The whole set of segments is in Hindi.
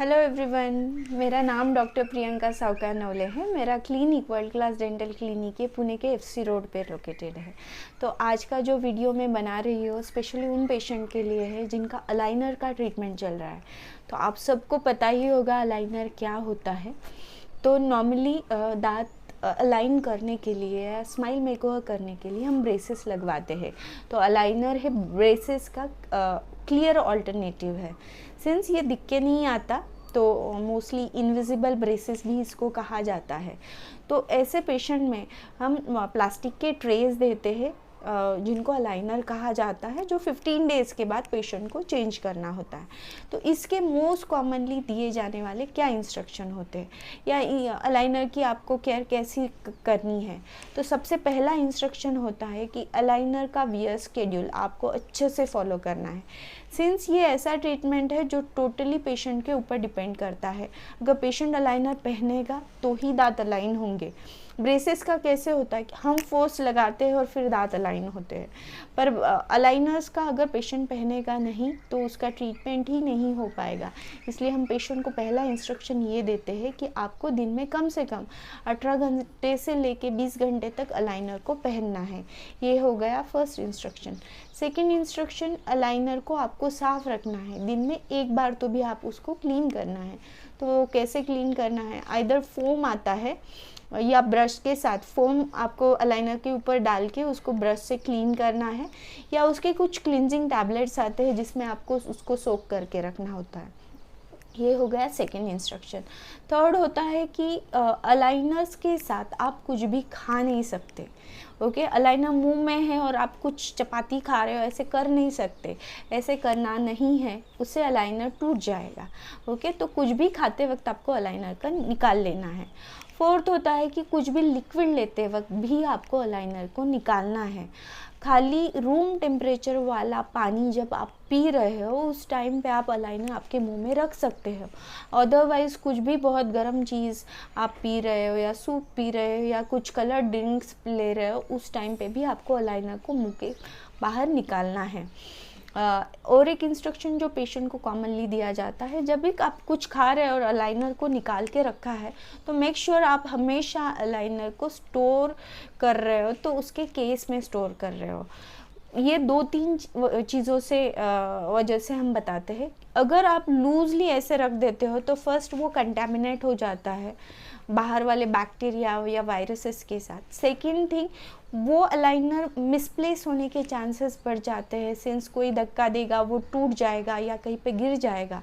हेलो एवरीवन, मेरा नाम डॉक्टर प्रियंका सावकार नवले है। मेरा clinic world class dental clinic है, पुणे के एफसी रोड पे लोकेटेड है। तो आज का जो वीडियो मैं बना रही हूँ स्पेशली उन पेशेंट के लिए है जिनका अलाइनर का ट्रीटमेंट चल रहा है। तो आप सबको पता ही होगा अलाइनर क्या होता है। तो नॉर्मली दांत अलाइन करने के लिए या स्माइल मेकओवर करने के लिए हम ब्रेसेस लगवाते हैं। तो अलाइनर है ब्रेसेस का क्लियर ऑल्टरनेटिव है। सिंस ये दिख के नहीं आता तो मोस्टली इनविजिबल ब्रेसेस भी इसको कहा जाता है। तो ऐसे पेशेंट में हम प्लास्टिक के ट्रेस देते हैं जिनको अलाइनर कहा जाता है, जो 15 डेज़ के बाद पेशेंट को चेंज करना होता है। तो इसके मोस्ट कॉमनली दिए जाने वाले क्या इंस्ट्रक्शन होते हैं या अलाइनर की आपको केयर कैसी करनी है। तो सबसे पहला इंस्ट्रक्शन होता है कि अलाइनर का वियर स्केड्यूल आपको अच्छे से फॉलो करना है। सिंस ये ऐसा ट्रीटमेंट है जो टोटली पेशेंट के ऊपर डिपेंड करता है। अगर पेशेंट अलाइनर पहनेगा तो ही दांत अलाइन होंगे। ब्रेसेस का कैसे होता है कि हम फोर्स लगाते हैं और फिर दांत अलाइन होते हैं, पर अलाइनर्स का अगर पेशेंट पहनेगा नहीं तो उसका ट्रीटमेंट ही नहीं हो पाएगा। इसलिए हम पेशेंट को पहला इंस्ट्रक्शन ये देते हैं कि आपको दिन में कम से कम 18 घंटे से लेके 20 घंटे तक अलाइनर को पहनना है। ये हो गया first instruction. Second instruction, aligner को आपको साफ़ रखना है। दिन में एक बार तो भी आप उसको क्लीन करना है। तो कैसे क्लीन करना है, आइदर फोम आता है या ब्रश के साथ फोम आपको अलाइनर के ऊपर डाल के उसको ब्रश से क्लीन करना है, या उसके कुछ क्लिनजिंग टैबलेट्स आते हैं जिसमें आपको उसको सोक करके रखना होता है। ये हो गया सेकेंड इंस्ट्रक्शन। थर्ड होता है कि अलाइनर्स के साथ आप कुछ भी खा नहीं सकते। ओके, अलाइनर मुंह में है और आप कुछ चपाती खा रहे हो, ऐसे कर नहीं सकते। ऐसे करना नहीं है, उससे अलाइनर टूट जाएगा। ओके, तो कुछ भी खाते वक्त आपको अलाइनर का निकाल लेना है। फोर्थ होता है कि कुछ भी लिक्विड लेते वक्त भी आपको अलाइनर को निकालना है। खाली रूम टेम्परेचर वाला पानी जब आप पी रहे हो उस टाइम पे आप अलाइनर आपके मुंह में रख सकते हो। अदरवाइज़ कुछ भी बहुत गर्म चीज़ आप पी रहे हो या सूप पी रहे हो या कुछ कलर ड्रिंक्स ले रहे हो, उस टाइम पे भी आपको अलाइनर को मुंह के बाहर निकालना है। और एक इंस्ट्रक्शन जो पेशेंट को कॉमनली दिया जाता है, जब भी आप कुछ खा रहे हो और अलाइनर को निकाल के रखा है तो मेक श्योर आप हमेशा अलाइनर को स्टोर कर रहे हो तो उसके केस में स्टोर कर रहे हो। ये 2-3 चीज़ों से वजह से हम बताते हैं। अगर आप लूजली ऐसे रख देते हो तो फर्स्ट वो कंटेमिनेट हो जाता है बाहर वाले बैक्टीरिया या वायरसेस के साथ। सेकेंड थिंग, वो अलाइनर मिसप्लेस होने के चांसेस बढ़ जाते हैं। सिंस कोई धक्का देगा वो टूट जाएगा या कहीं पे गिर जाएगा।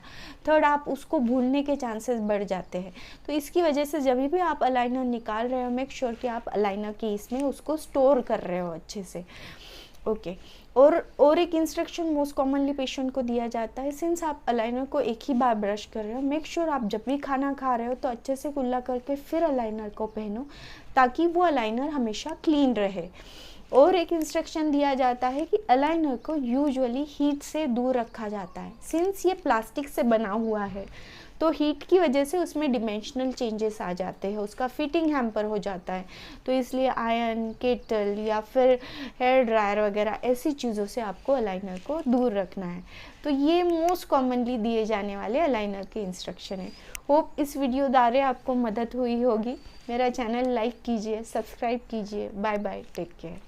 थर्ड, आप उसको भूलने के चांसेस बढ़ जाते हैं। तो इसकी वजह से जब भी आप अलाइनर निकाल रहे हो मेक श्योर कि आप अलाइनर केस में उसको स्टोर कर रहे हो अच्छे से। ओके, और एक इंस्ट्रक्शन मोस्ट कॉमनली पेशेंट को दिया जाता है, सिंस आप अलाइनर को एक ही बार ब्रश कर रहे हो मेक श्योर आप जब भी खाना खा रहे हो तो अच्छे से कुल्ला करके फिर अलाइनर को पहनो ताकि वो अलाइनर हमेशा क्लीन रहे। और एक इंस्ट्रक्शन दिया जाता है कि अलाइनर को यूजुअली हीट से दूर रखा जाता है। सिंस ये प्लास्टिक से बना हुआ है तो हीट की वजह से उसमें डिमेंशनल चेंजेस आ जाते हैं, उसका फिटिंग हैम्पर हो जाता है। तो इसलिए आयरन, केटल या फिर हेयर ड्रायर वगैरह ऐसी चीज़ों से आपको अलाइनर को दूर रखना है। तो ये मोस्ट कॉमनली दिए जाने वाले अलाइनर के इंस्ट्रक्शन है। होप इस वीडियो द्वारा आपको मदद हुई होगी। मेरा चैनल लाइक कीजिए, सब्सक्राइब कीजिए। Bye bye, take care.